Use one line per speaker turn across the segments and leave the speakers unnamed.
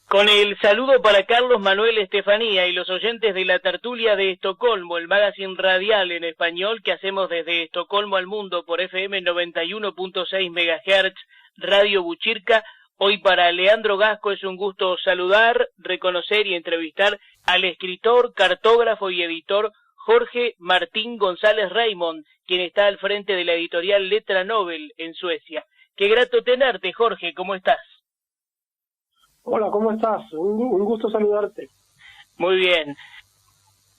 Con el saludo para Carlos Manuel Estefanía y los oyentes de la tertulia de Estocolmo, el magazine radial en español que hacemos desde Estocolmo al mundo por FM 91.6 MHz, Radio Buchirca. Hoy para Leandro Gasco es un gusto saludar, reconocer y entrevistar al escritor, cartógrafo y editor Jorge Martín González Raymond, quien está al frente de la editorial Letra Nobel en Suecia. Qué grato tenerte, Jorge, ¿cómo estás?
Hola, ¿cómo estás? Un gusto saludarte.
Muy bien.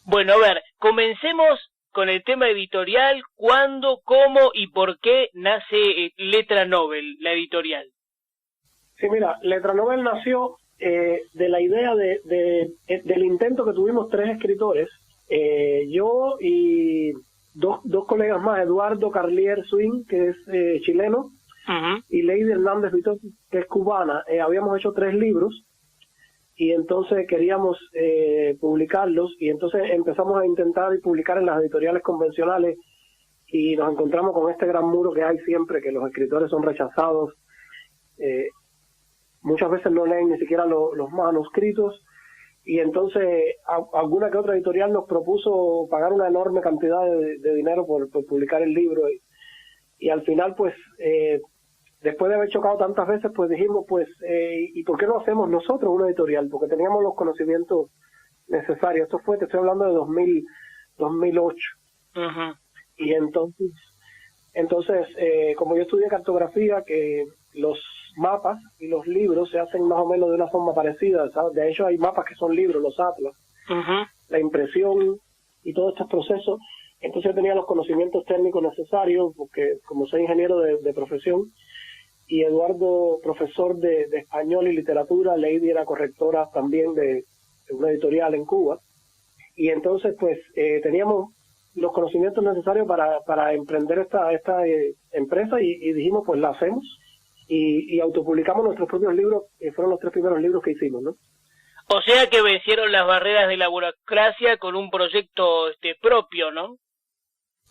Bueno, a ver, comencemos con el tema editorial. ¿Cuándo, cómo y por qué nace Letra Nobel, la editorial?
Sí, mira, Letra Nobel nació de la idea del intento que tuvimos tres escritores, yo y dos colegas más, Eduardo Carlier Swing, que es chileno, y Lady Hernández Vitor, que es cubana. Habíamos hecho 3 libros y entonces queríamos publicarlos, y entonces empezamos a intentar publicar en las editoriales convencionales y nos encontramos con este gran muro que hay siempre, que los escritores son rechazados, muchas veces no leen ni siquiera los manuscritos, y entonces alguna que otra editorial nos propuso pagar una enorme cantidad de dinero por publicar el libro, y al final pues después de haber chocado tantas veces, pues dijimos, pues, ¿y por qué no hacemos nosotros una editorial? Porque teníamos los conocimientos necesarios. Esto fue, te estoy hablando de 2008. Y entonces como yo estudié cartografía, que los mapas y los libros se hacen más o menos de una forma parecida, ¿sabes? De hecho hay mapas que son libros, los atlas, la impresión y todos estos procesos. Entonces yo tenía los conocimientos técnicos necesarios, porque como soy ingeniero de profesión, y Eduardo, profesor de español y literatura, Lady era correctora también de una editorial en Cuba, y entonces pues teníamos los conocimientos necesarios para emprender esta empresa, y dijimos, pues la hacemos, y autopublicamos nuestros propios libros, que fueron los 3 primeros libros que hicimos, ¿no?
O sea que vencieron las barreras de la burocracia con un proyecto propio, ¿no?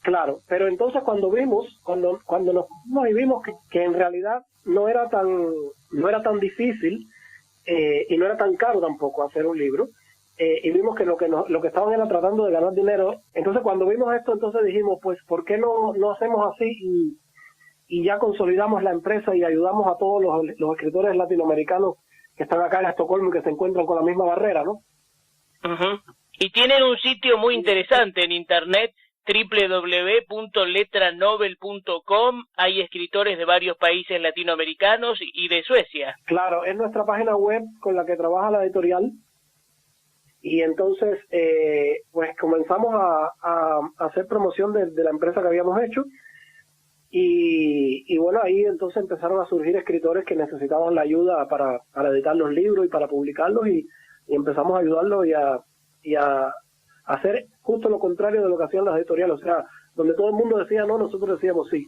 Claro, pero entonces cuando nos vimos y vimos que en realidad no era tan difícil y no era tan caro tampoco hacer un libro, y vimos que lo que estaban era tratando de ganar dinero. Entonces cuando vimos esto, entonces dijimos, pues ¿por qué no hacemos así y ya consolidamos la empresa y ayudamos a todos los escritores latinoamericanos que están acá en Estocolmo y que se encuentran con la misma barrera, ¿no?
Y tienen un sitio muy interesante en internet, www.letranobel.com. Hay escritores de varios países latinoamericanos y de Suecia.
Claro, es nuestra página web con la que trabaja la editorial, y entonces pues comenzamos a hacer promoción de la empresa que habíamos hecho, y bueno, ahí entonces empezaron a surgir escritores que necesitaban la ayuda para editar los libros y para publicarlos, y empezamos a ayudarlos y a hacer justo lo contrario de lo que hacían las editoriales, o sea, donde todo el mundo decía no, nosotros decíamos sí.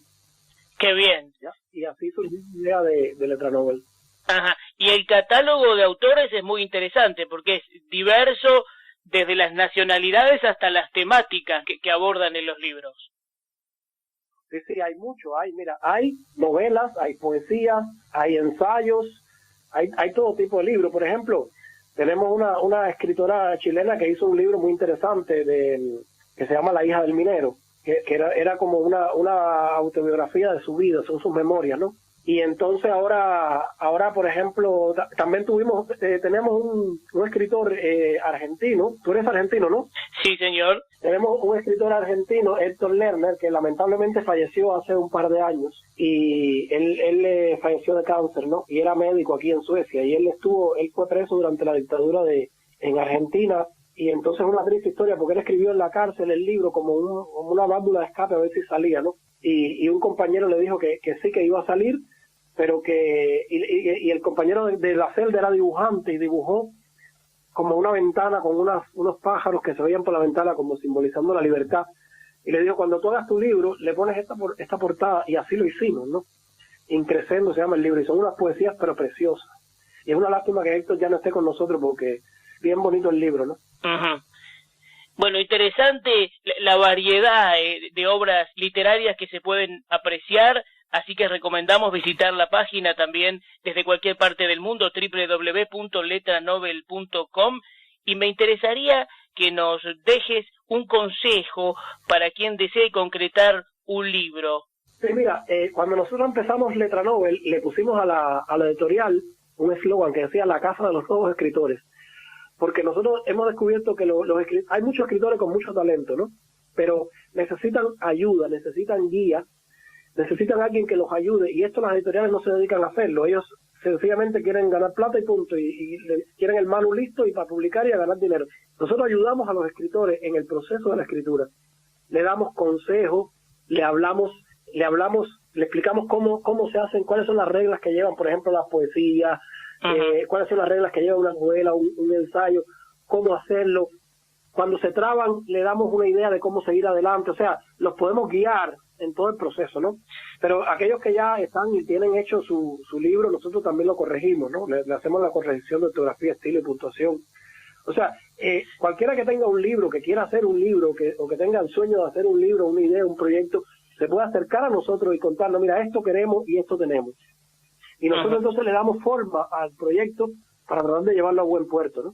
¡Qué bien!
¿Ya? Y así surgió la idea de Letra Nobel.
Ajá. Y el catálogo de autores es muy interesante porque es diverso desde las nacionalidades hasta las temáticas que abordan en los libros.
Sí, hay mucho. Hay novelas, hay poesías, hay ensayos, hay todo tipo de libros. Por ejemplo, tenemos una escritora chilena que hizo un libro muy interesante que se llama La hija del minero, que era como una autobiografía de su vida, son sus memorias, ¿no? Y entonces ahora por ejemplo, también tenemos un escritor argentino. Tú eres argentino, ¿no?
Sí, señor.
Tenemos un escritor argentino, Héctor Lerner, que lamentablemente falleció hace un par de años, y él falleció de cáncer, ¿no? Y era médico aquí en Suecia, y él fue preso durante la dictadura en Argentina, y entonces es una triste historia porque él escribió en la cárcel el libro como una válvula de escape a ver si salía, ¿no? Y un compañero le dijo que sí, que iba a salir, pero y el compañero de la celda era dibujante y dibujó como una ventana con unos pájaros que se veían por la ventana como simbolizando la libertad, y le dijo, cuando tú hagas tu libro le pones esta portada, y así lo hicimos, ¿no? Increscendo se llama el libro, y son unas poesías pero preciosas, y es una lástima que Héctor ya no esté con nosotros porque es bien bonito el libro, ¿no?
Bueno, interesante la variedad de obras literarias que se pueden apreciar así que recomendamos visitar la página también desde cualquier parte del mundo, www.letranovel.com, y me interesaría que nos dejes un consejo para quien desee concretar un libro.
Sí, mira, cuando nosotros empezamos Letra Novel, le pusimos a la editorial un eslogan que decía la casa de los nuevos escritores, porque nosotros hemos descubierto que hay muchos escritores con mucho talento, ¿no? Pero necesitan ayuda, necesitan guía, necesitan alguien que los ayude, y esto las editoriales no se dedican a hacerlo. Ellos sencillamente quieren ganar plata y punto, y quieren el manu listo y para publicar y a ganar dinero. Nosotros ayudamos a los escritores en el proceso de la escritura, le damos consejos, le explicamos cómo se hacen, cuáles son las reglas que llevan, por ejemplo, las poesías, cuáles son las reglas que lleva una novela, un ensayo, cómo hacerlo. Cuando se traban, le damos una idea de cómo seguir adelante, o sea, los podemos guiar en todo el proceso, ¿no? Pero aquellos que ya están y tienen hecho su libro, nosotros también lo corregimos, ¿no? Le hacemos la corrección de ortografía, estilo y puntuación. O sea, cualquiera que tenga un libro, que quiera hacer un libro, o que tenga el sueño de hacer un libro, una idea, un proyecto, se puede acercar a nosotros y contarnos, mira, esto queremos y esto tenemos. Y nosotros entonces le damos forma al proyecto para tratar de llevarlo a buen puerto, ¿no?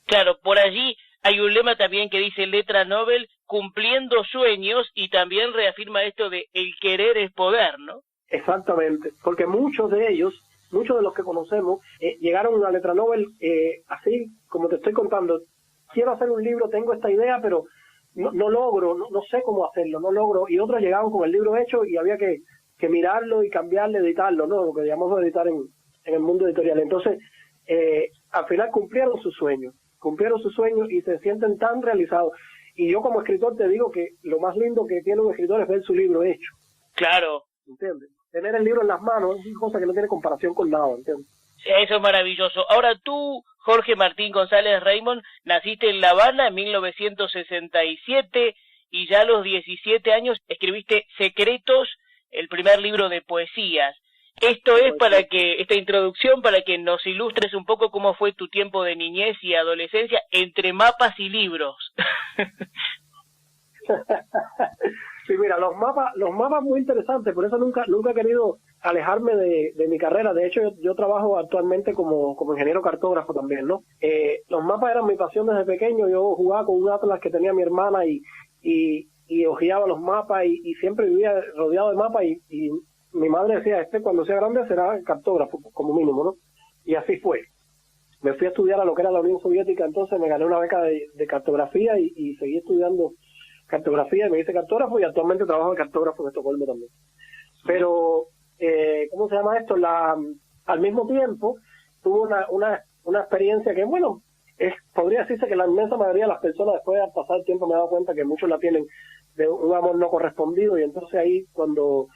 Claro, por allí hay un lema también que dice Letra Novel, cumpliendo sueños, y también reafirma esto de el querer es poder, ¿no?
Exactamente, porque muchos de los que conocemos, llegaron a Letra Novel así como te estoy contando. Quiero hacer un libro, tengo esta idea, pero no logro, no sé cómo hacerlo, no logro. Y otros llegaban con el libro hecho y había que mirarlo y cambiarle, editarlo, ¿no? Lo que llamamos editar en el mundo editorial. Entonces, al final cumplieron sus sueños y se sienten tan realizados. Y yo como escritor te digo que lo más lindo que tiene un escritor es ver su libro hecho.
Claro.
¿Entiendes? Tener el libro en las manos es una cosa que no tiene comparación con nada, ¿entiendes?
Eso es maravilloso. Ahora tú, Jorge Martín González Raymond, naciste en La Habana en 1967 y ya a los 17 años escribiste Secretos, el primer libro de poesías. Esto es esta introducción para que nos ilustres un poco cómo fue tu tiempo de niñez y adolescencia entre mapas y libros.
Sí, mira, los mapas muy interesantes, por eso nunca he querido alejarme de mi carrera. De hecho, yo trabajo actualmente como ingeniero cartógrafo también, ¿no? Los mapas eran mi pasión desde pequeño. Yo jugaba con un atlas que tenía mi hermana y hojeaba los mapas y siempre vivía rodeado de mapas y mi madre decía, cuando sea grande será cartógrafo, como mínimo, ¿no? Y así fue. Me fui a estudiar a lo que era la Unión Soviética, entonces me gané una beca de cartografía y seguí estudiando cartografía y me hice cartógrafo y actualmente trabajo de cartógrafo en Estocolmo también. Pero, ¿cómo se llama esto? Al mismo tiempo, tuve una experiencia que, bueno, podría decirse que la inmensa mayoría de las personas después de pasar el tiempo me he dado cuenta que muchos la tienen de un amor no correspondido, y entonces ahí cuando,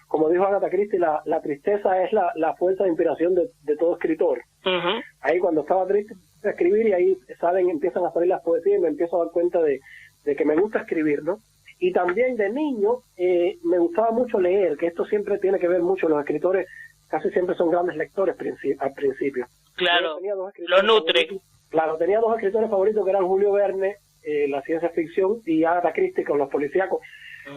como dijo Agatha Christie, la tristeza es la fuerza de inspiración de todo escritor. Ahí cuando estaba triste de escribir y ahí empiezan a salir las poesías y me empiezo a dar cuenta de que me gusta escribir, ¿no? Y también de niño me gustaba mucho leer, que esto siempre tiene que ver mucho, los escritores casi siempre son grandes lectores al principio.
Claro, lo nutre.
Claro, tenía dos escritores favoritos que eran Julio Verne, la ciencia ficción, y Agatha Christie con los policíacos.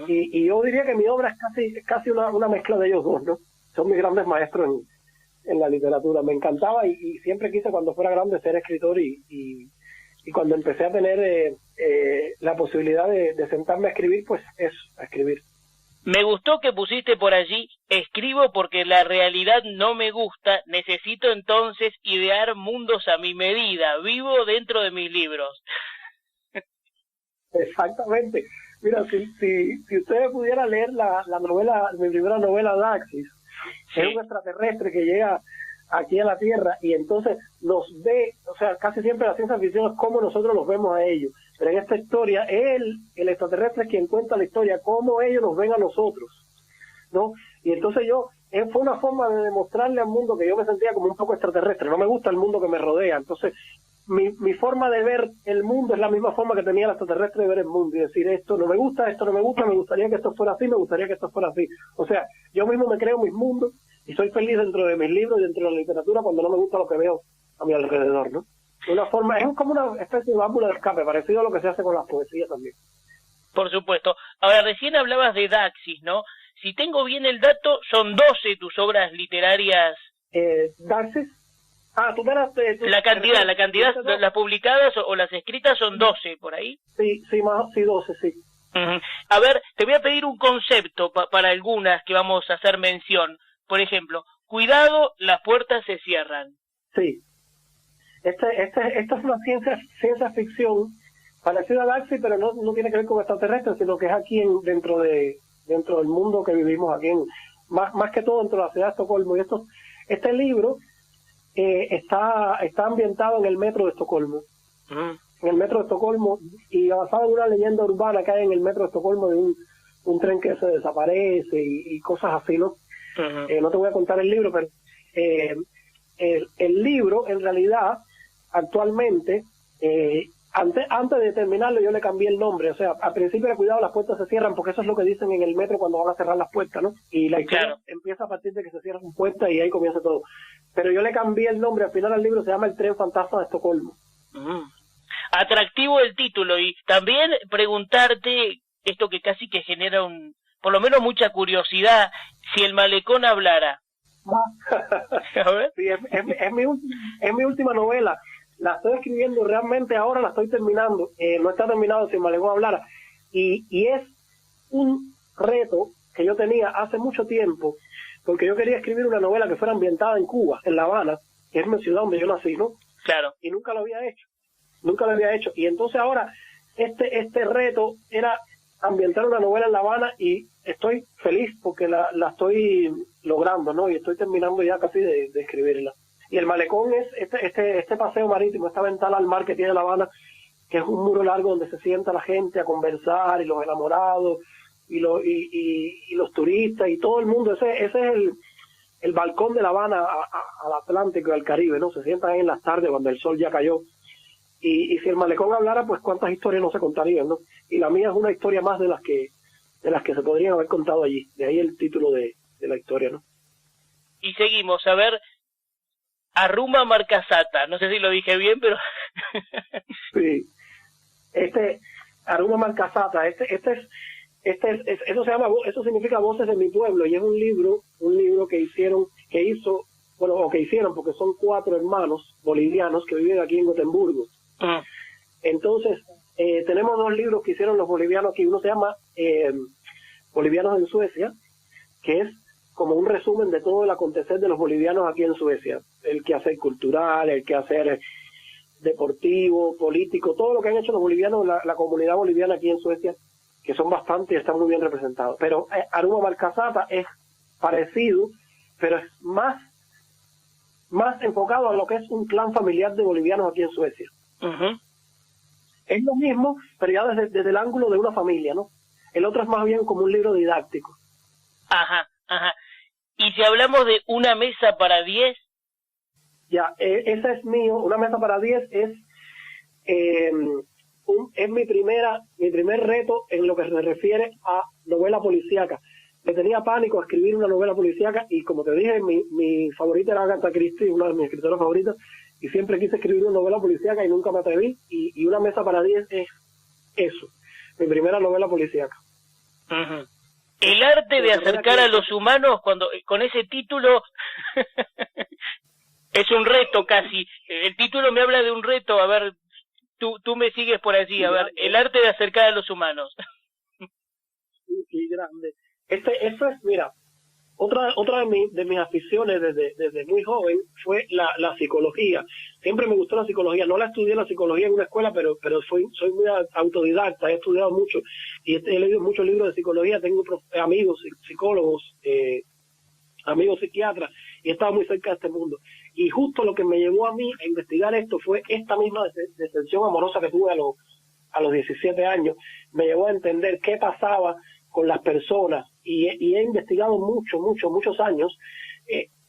Y yo diría que mi obra es casi una mezcla de ellos dos, ¿no? Son mis grandes maestros en la literatura. Me encantaba y siempre quise cuando fuera grande ser escritor y cuando empecé a tener la posibilidad de sentarme a escribir, pues a escribir.
Me gustó que pusiste por allí, escribo porque la realidad no me gusta, necesito entonces idear mundos a mi medida, vivo dentro de mis libros.
Exactamente. Mira, si ustedes pudieran leer mi primera novela, Daxis, sí. Es un extraterrestre que llega aquí a la Tierra y entonces nos ve, o sea, casi siempre la ciencia ficción es cómo nosotros los vemos a ellos, pero en esta historia, el extraterrestre es quien cuenta la historia, cómo ellos nos ven a nosotros, ¿no? Y entonces fue una forma de demostrarle al mundo que yo me sentía como un poco extraterrestre, no me gusta el mundo que me rodea, entonces mi forma de ver el mundo es la misma forma que tenía el extraterrestre de ver el mundo y decir esto no me gusta, me gustaría que esto fuera así, me gustaría que esto fuera así. O sea, yo mismo me creo mis mundos y soy feliz dentro de mis libros y dentro de la literatura cuando no me gusta lo que veo a mi alrededor, ¿no? Una forma, es como una especie de válvula de escape, parecido a lo que se hace con las poesías también.
Por supuesto. Ahora, recién hablabas de Daxis, ¿no? si tengo bien el dato, son 12 tus obras literarias.
Darcy. Tú verás...
la cantidad, las publicadas o las escritas son 12, por ahí.
Sí, 12, sí.
A ver, te voy a pedir un concepto para algunas que vamos a hacer mención. Por ejemplo, cuidado, las puertas se cierran.
Sí. Esta es una ciencia ficción parecida a Darcy, pero no tiene que ver con extraterrestres, sino que es aquí dentro del mundo que vivimos aquí, más que todo dentro de la ciudad de Estocolmo. Y este libro está ambientado en el metro de Estocolmo. En el metro de Estocolmo, y basado en una leyenda urbana que hay en el metro de Estocolmo de un tren que se desaparece y cosas así, ¿no? No te voy a contar el libro, pero el libro, en realidad, actualmente, antes de terminarlo, yo le cambié el nombre. O sea, al principio era cuidado, las puertas se cierran, porque eso es lo que dicen en el metro cuando van a cerrar las puertas, ¿no? Y la historia empieza a partir de que se cierran puertas y ahí comienza todo. Pero yo le cambié el nombre, al final del libro se llama El tren fantasma de Estocolmo.
Atractivo el título, y también preguntarte esto que casi que genera por lo menos mucha curiosidad, si el malecón hablara.
A ver. Sí, es mi última novela. La estoy escribiendo realmente ahora, la estoy terminando. No está terminado si el malecón hablara. Y es un reto que yo tenía hace mucho tiempo, porque yo quería escribir una novela que fuera ambientada en Cuba, en La Habana, que es mi ciudad donde yo nací, ¿no?
Claro.
Y nunca lo había hecho. Y entonces ahora este reto era ambientar una novela en La Habana, y estoy feliz porque la estoy logrando, ¿no? Y estoy terminando ya casi de escribirla. Y el malecón es este paseo marítimo, esta ventana al mar que tiene La Habana, que es un muro largo donde se sienta la gente a conversar, y los enamorados, y los turistas, y todo el mundo. Ese es el balcón de La Habana al Atlántico y al Caribe, ¿no? Se sientan ahí en las tardes cuando el sol ya cayó. Y si el malecón hablara, pues cuántas historias no se contarían, ¿no? Y la mía es una historia más de las que se podrían haber contado allí. De ahí el título de la historia, ¿no?
Y seguimos, a ver, Aruma Markazata, no sé si lo dije bien, pero...
Sí, Aruma Markazata, eso significa Voces de mi pueblo, y es un libro que hicieron, porque son 4 hermanos bolivianos que viven aquí en Gotemburgo. Entonces, tenemos 2 libros que hicieron los bolivianos aquí. Uno se llama Bolivianos en Suecia, que es como un resumen de todo el acontecer de los bolivianos aquí en Suecia, el quehacer cultural, el quehacer deportivo, político, todo lo que han hecho los bolivianos, la comunidad boliviana aquí en Suecia, que son bastantes y están muy bien representados. Pero Aruma Markazata es parecido, pero es más enfocado a lo que es un clan familiar de bolivianos aquí en Suecia. Es lo mismo, pero ya desde el ángulo de una familia, ¿no? El otro es más bien como un libro didáctico.
Ajá. Y si hablamos de Una mesa para 10...
Ya, ese es mío. Una mesa para 10 es mi primer reto en lo que se refiere a novela policíaca. Me tenía pánico a escribir una novela policíaca, y como te dije, mi favorita era Agatha Christie, una de mis escritoras favoritas, y siempre quise escribir una novela policíaca y nunca me atreví, y Una mesa para 10 es eso, mi primera novela policíaca.
El arte de acercar a los humanos, con ese título, es un reto casi. El título me habla de un reto. A ver, tú me sigues por allí. A ver, el arte de acercar a los humanos.
Qué grande. Esto es, mira, otra de mis aficiones desde muy joven fue la psicología. Siempre me gustó la psicología. No la estudié la psicología en una escuela, pero soy muy autodidacta. He estudiado mucho y he leído muchos libros de psicología. Tengo amigos psicólogos, amigos psiquiatras, y he estado muy cerca de este mundo. Y justo lo que me llevó a mí a investigar esto fue esta misma decepción amorosa que tuve a los 17 años. Me llevó a entender qué pasaba con las personas, y he investigado muchos años,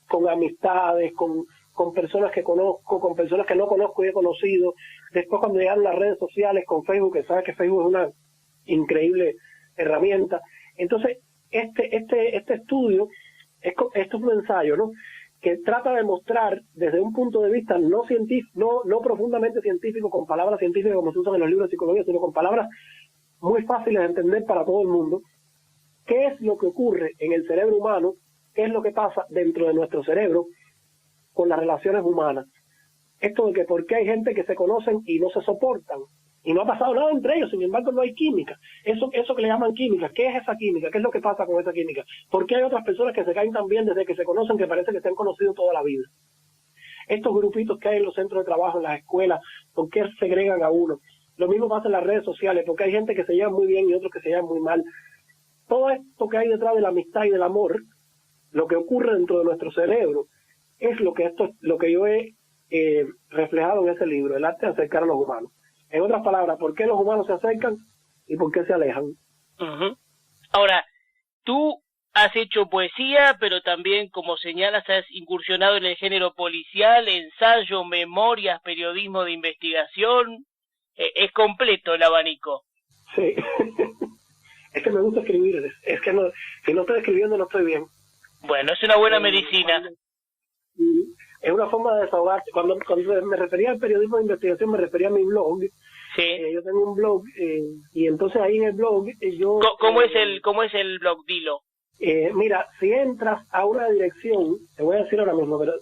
con amistades, con personas que conozco, con personas que no conozco y he conocido. Después, cuando llegaron las redes sociales, con Facebook, que sabes que Facebook es una increíble herramienta. Entonces, este estudio, esto es un ensayo, ¿no?, que trata de mostrar desde un punto de vista no científico, no profundamente científico, con palabras científicas como se usan en los libros de psicología, sino con palabras muy fáciles de entender para todo el mundo, qué es lo que ocurre en el cerebro humano, qué es lo que pasa dentro de nuestro cerebro con las relaciones humanas. Esto de que por qué hay gente que se conocen y no se soportan, y no ha pasado nada entre ellos, sin embargo no hay química. Eso que le llaman química, ¿qué es esa química? ¿Qué es lo que pasa con esa química? ¿Por qué hay otras personas que se caen tan bien desde que se conocen que parece que se han conocido toda la vida? Estos grupitos que hay en los centros de trabajo, en las escuelas, ¿por qué segregan a uno? Lo mismo pasa en las redes sociales, porque hay gente que se lleva muy bien y otros que se llevan muy mal. Todo esto que hay detrás de la amistad y del amor, lo que ocurre dentro de nuestro cerebro, es lo que yo he reflejado en ese libro, El arte de acercar a los humanos. En otras palabras, ¿por qué los humanos se acercan y por qué se alejan?
Uh-huh. Ahora, tú has hecho poesía, pero también, como señalas, has incursionado en el género policial, ensayo, memorias, periodismo de investigación. Es completo el abanico.
Sí, es que me gusta escribir, es que no, si no estoy escribiendo no estoy bien.
Bueno, es una buena medicina.
Es una forma de desahogarse. Cuando me refería al periodismo de investigación, me refería a mi blog.
Sí.
Yo tengo un blog, y entonces ahí en el blog yo...
¿Cómo es el blog? Dilo.
Mira, si entras a una dirección, te voy a decir ahora mismo, pero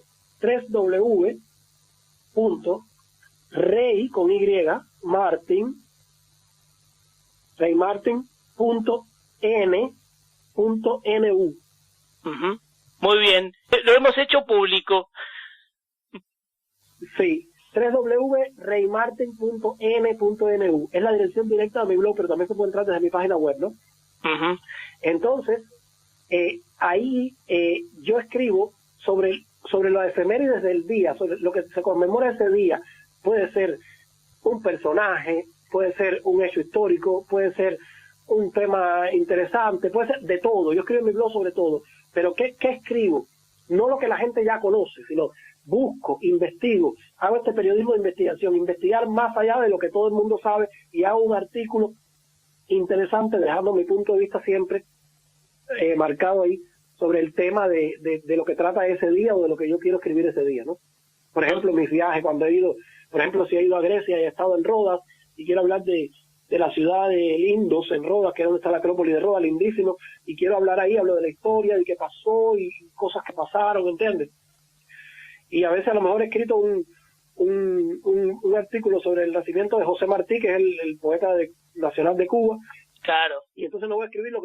www.rey con Y, Martin, reymartin.n.nu.
Uh-huh. Muy bien, lo hemos hecho público.
Sí, www.reymartin.n.nu. Es la dirección directa de mi blog, pero también se puede entrar desde mi página web, ¿no?
Uh-huh.
Entonces, ahí yo escribo sobre las efemérides del día, sobre lo que se conmemora ese día. Puede ser un personaje, puede ser un hecho histórico, puede ser un tema interesante, puede ser de todo. Yo escribo en mi blog sobre todo. Pero ¿qué escribo? No lo que la gente ya conoce, sino busco, investigo, hago este periodismo de investigación, investigar más allá de lo que todo el mundo sabe y hago un artículo interesante, dejando mi punto de vista siempre marcado ahí sobre el tema de lo que trata ese día o de lo que yo quiero escribir ese día, ¿no? Por ejemplo, mis viajes, cuando he ido, por ejemplo, si he ido a Grecia y he estado en Rodas y quiero hablar de la ciudad de Lindos, en Rodas, que es donde está la Acrópolis de Rodas, lindísimo, y quiero hablar ahí, hablo de la historia, de qué pasó y cosas que pasaron, ¿entiendes? Y a veces a lo mejor he escrito un artículo sobre el nacimiento de José Martí, que es el poeta nacional de Cuba.
Claro.
Y entonces no voy a escribir lo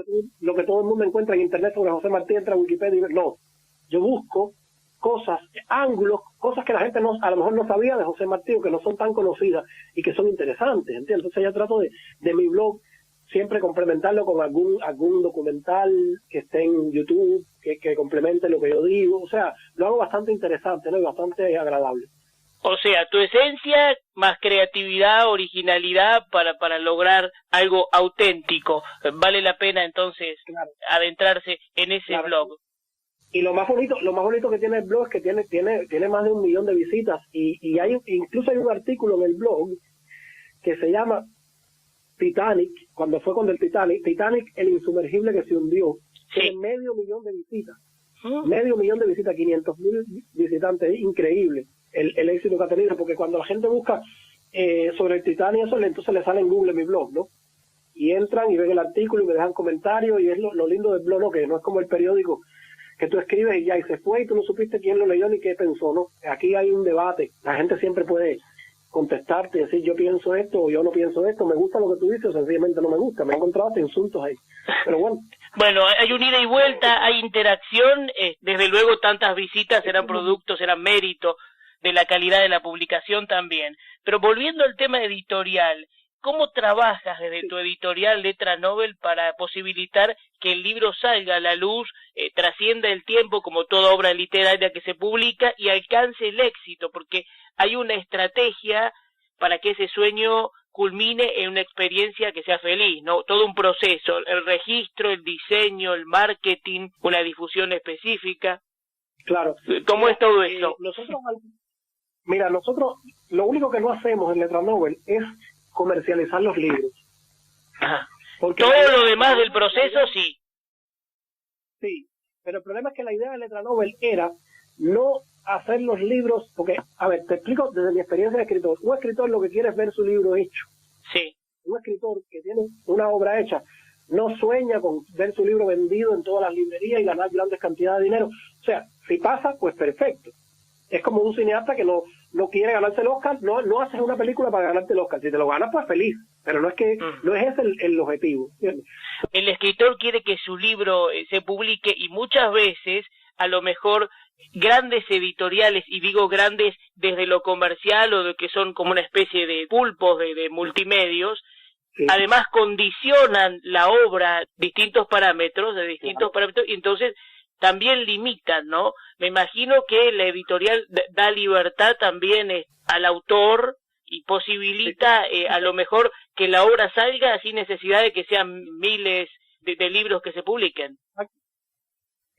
que todo el mundo encuentra en internet sobre José Martí, entra a Wikipedia y no. Yo busco cosas, ángulos, cosas que la gente a lo mejor no sabía de José Martí o que no son tan conocidas y que son interesantes, ¿entiendes? Entonces ya trato de mi blog siempre complementarlo con algún documental que esté en YouTube, que complemente lo que yo digo. O sea, lo hago bastante interesante, ¿no? Y bastante agradable.
O sea, tu esencia más creatividad, originalidad para lograr algo auténtico. Vale la pena entonces adentrarse en ese blog.
Y lo más bonito que tiene el blog es que tiene más de 1 millón de visitas y incluso hay un artículo en el blog que se llama Titanic, cuando el Titanic, el insumergible que se hundió. Sí. Tiene 500,000 de visitas. 500,000 de visitas, 500,000 visitantes, increíble el éxito que ha tenido, porque cuando la gente busca sobre el Titanic, entonces le sale en Google mi blog, ¿no? Y entran y ven el artículo y me dejan comentarios, y es lo lindo del blog, ¿no? Que no es como el periódico que tú escribes y ya y se fue y tú no supiste quién lo leyó ni qué pensó, ¿no? Aquí hay un debate, la gente siempre puede contestarte y decir yo pienso esto o yo no pienso esto, me gusta lo que tú dices o sencillamente no me gusta, me he encontrado hasta insultos ahí, pero bueno.
Bueno, hay un ida y vuelta, hay interacción, desde luego tantas visitas serán productos, serán mérito de la calidad de la publicación también, pero volviendo al tema editorial, ¿cómo trabajas desde tu editorial Letra Nobel para posibilitar que el libro salga a la luz, trascienda el tiempo como toda obra literaria que se publica y alcance el éxito? Porque hay una estrategia para que ese sueño culmine en una experiencia que sea feliz, ¿no? Todo un proceso, el registro, el diseño, el marketing, una difusión específica.
Claro.
¿Cómo es todo eso?
Nosotros lo único que no hacemos en Letra Nobel es comercializar los libros.
Ajá. Porque todo lo demás del proceso sí.
Sí, pero el problema es que la idea de Letra Nobel era no hacer los libros, porque, a ver, te explico desde mi experiencia de escritor. Un escritor lo que quiere es ver su libro hecho.
Sí.
Un escritor que tiene una obra hecha no sueña con ver su libro vendido en todas las librerías y ganar grandes cantidades de dinero. O sea, si pasa, pues perfecto. Es como un cineasta que no quiere ganarse el Oscar, no haces una película para ganarte el Oscar. Si te lo ganas, pues feliz, pero no es ese el objetivo, ¿entiendes?
El escritor quiere que su libro se publique, y muchas veces, a lo mejor, grandes editoriales, y digo grandes desde lo comercial o de que son como una especie de pulpos de multimedios, sí, además condicionan la obra distintos parámetros, y entonces también limitan, ¿no? Me imagino que la editorial da libertad también al autor y posibilita a lo mejor que la obra salga sin necesidad de que sean miles de libros que se publiquen.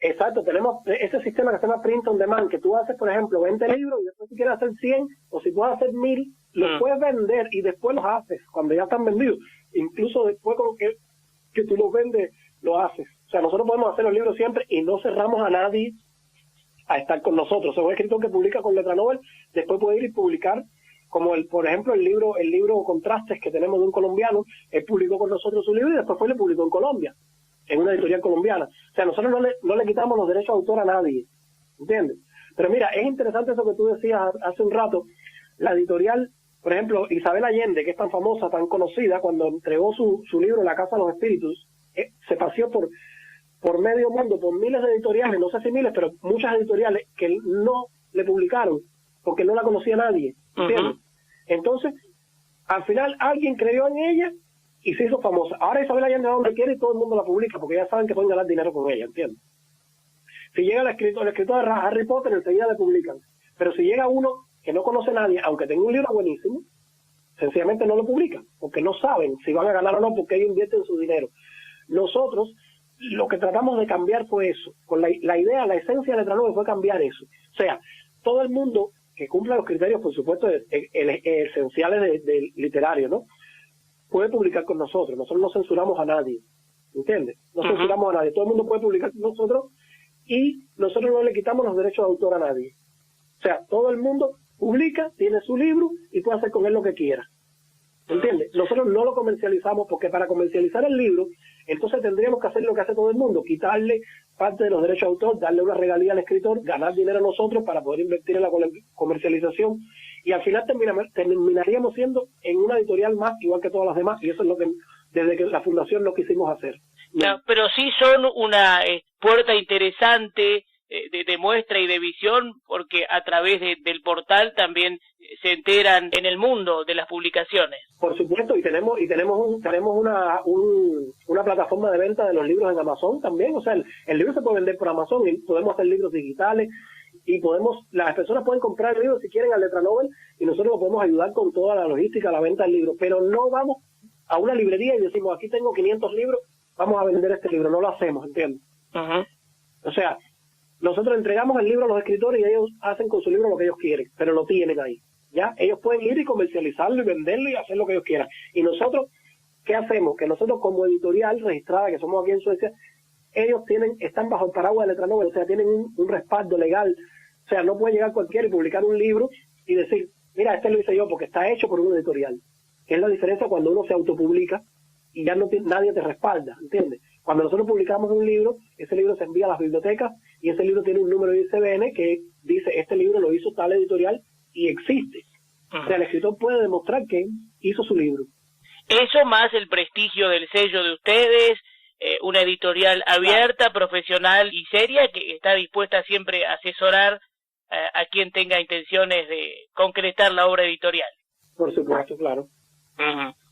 Exacto, tenemos ese sistema que se llama print on demand, que tú haces, por ejemplo, 20 libros y después si quieres hacer 100 o si puedes hacer 1000, los puedes vender y después los haces cuando ya están vendidos. Incluso después con que tú los vendes, lo haces. O sea, nosotros podemos hacer los libros siempre y no cerramos a nadie a estar con nosotros. O sea, un escritor que publica con Letra Nobel después puede ir y publicar, como por ejemplo el libro Contrastes que tenemos de un colombiano. Él publicó con nosotros su libro y después le publicó en Colombia, en una editorial colombiana. O sea, nosotros no le quitamos los derechos de autor a nadie, ¿entiendes? Pero mira, es interesante eso que tú decías hace un rato. La editorial, por ejemplo, Isabel Allende, que es tan famosa, tan conocida, cuando entregó su libro La Casa de los Espíritus, se paseó por medio mundo, por miles de editoriales, no sé si miles, pero muchas editoriales que no le publicaron porque no la conocía nadie, ¿entiendes? Entonces, al final alguien creyó en ella y se hizo famosa. Ahora Isabel Allende va donde quiere y todo el mundo la publica porque ya saben que pueden ganar dinero con ella, ¿entiendes? Si llega el escritor de Harry Potter, enseguida le publican. Pero si llega uno que no conoce a nadie, aunque tenga un libro buenísimo, sencillamente no lo publican, porque no saben si van a ganar o no, porque ellos invierten su dinero. Nosotros lo que tratamos de cambiar fue eso, con la idea, la esencia de Letra Nobel fue cambiar eso. O sea, todo el mundo que cumpla los criterios, por supuesto, esenciales del literario, ¿no? Puede publicar con nosotros. Nosotros no censuramos a nadie, ¿entiendes? No censuramos a nadie. Todo el mundo puede publicar con nosotros y nosotros no le quitamos los derechos de autor a nadie. O sea, todo el mundo publica, tiene su libro y puede hacer con él lo que quiera. ¿Entiendes? Nosotros no lo comercializamos porque para comercializar el libro, entonces tendríamos que hacer lo que hace todo el mundo, quitarle parte de los derechos de autor, darle una regalía al escritor, ganar dinero a nosotros para poder invertir en la comercialización y al final terminaríamos siendo en una editorial más igual que todas las demás y eso es lo que desde que la fundación no quisimos hacer.
No, pero sí son una puerta interesante de muestra y de visión, porque a través del portal también se enteran en el mundo de las publicaciones.
Por supuesto, y tenemos una plataforma de venta de los libros en Amazon también. O sea, el libro se puede vender por Amazon y podemos hacer libros digitales y las personas pueden comprar el libro si quieren a Letra Nobel y nosotros lo podemos ayudar con toda la logística, la venta del libro, pero no vamos a una librería y decimos aquí tengo 500 libros, vamos a vender este libro, no lo hacemos, ¿entiendes? O sea, nosotros entregamos el libro a los escritores y ellos hacen con su libro lo que ellos quieren, pero lo tienen ahí, ¿ya? Ellos pueden ir y comercializarlo y venderlo y hacer lo que ellos quieran. Y nosotros, ¿qué hacemos? Que nosotros como editorial registrada, que somos aquí en Suecia, ellos están bajo el paraguas de Letra Nobel, o sea, tienen un respaldo legal. O sea, no puede llegar cualquiera y publicar un libro y decir, mira, este lo hice yo porque está hecho por un editorial. Que es la diferencia cuando uno se autopublica y ya nadie te respalda, ¿entiendes? Cuando nosotros publicamos un libro, ese libro se envía a las bibliotecas y ese libro tiene un número de ISBN que dice, este libro lo hizo tal editorial y existe. O sea, el escritor puede demostrar que hizo su libro.
Eso más el prestigio del sello de ustedes, una editorial abierta, profesional y seria que está dispuesta siempre a asesorar a quien tenga intenciones de concretar la obra editorial.
Por supuesto, claro.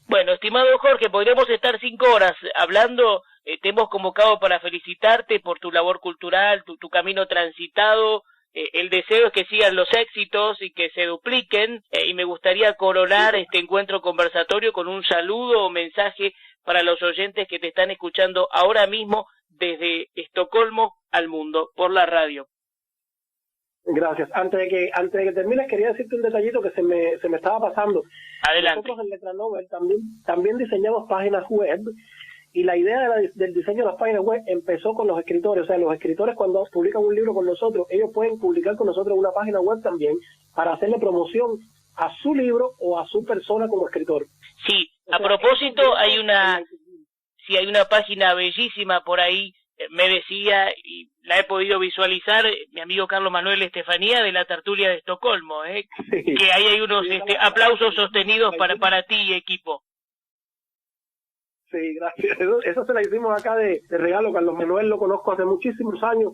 Bueno, estimado Jorge, podríamos estar 5 horas hablando. Te hemos convocado para felicitarte por tu labor cultural, tu camino transitado. El deseo es que sigan los éxitos y que se dupliquen, y me gustaría coronar este encuentro conversatorio con un saludo o mensaje para los oyentes que te están escuchando ahora mismo desde Estocolmo al mundo por la radio.
Gracias. Antes de que termines, quería decirte un detallito que se me estaba pasando.
Adelante.
Nosotros en Letra Nobel también diseñamos páginas web. Y la idea del diseño de las páginas web empezó con los escritores. O sea, los escritores cuando publican un libro con nosotros, ellos pueden publicar con nosotros una página web también para hacerle promoción a su libro o a su persona como escritor.
Sí, a propósito hay una... sí, hay una página bellísima por ahí, me decía, y la he podido visualizar, mi amigo Carlos Manuel Estefanía, de la tertulia de Estocolmo,
Sí.
que ahí hay unos aplausos sostenidos para ti, equipo.
Sí, gracias. Eso se la hicimos acá de regalo. Carlos Manuel lo conozco hace muchísimos años,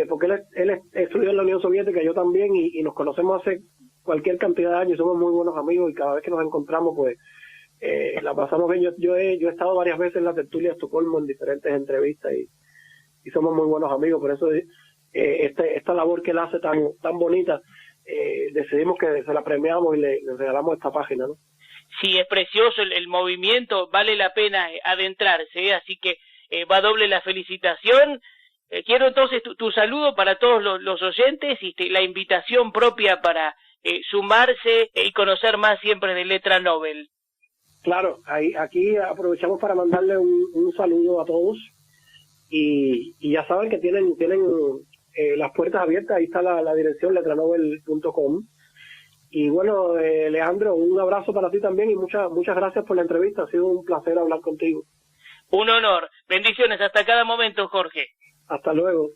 porque él estudió en la Unión Soviética, yo también, y nos conocemos hace cualquier cantidad de años, y somos muy buenos amigos, y cada vez que nos encontramos, pues, la pasamos bien. Yo he estado varias veces en la tertulia de Estocolmo en diferentes entrevistas, y somos muy buenos amigos. Por eso esta labor que él hace tan bonita, decidimos que se la premiamos y le regalamos esta página, ¿no?
Sí, es precioso el movimiento, vale la pena adentrarse, así que va doble la felicitación. Quiero entonces tu saludo para todos los oyentes y la invitación propia para sumarse y conocer más siempre de Letra Nobel.
Claro, aquí aprovechamos para mandarle un saludo a todos, y ya saben que tienen las puertas abiertas. Ahí está la dirección letranobel.com. Y bueno, Leandro, un abrazo para ti también, y muchas gracias por la entrevista. Ha sido un placer hablar contigo.
Un honor. Bendiciones hasta cada momento, Jorge.
Hasta luego.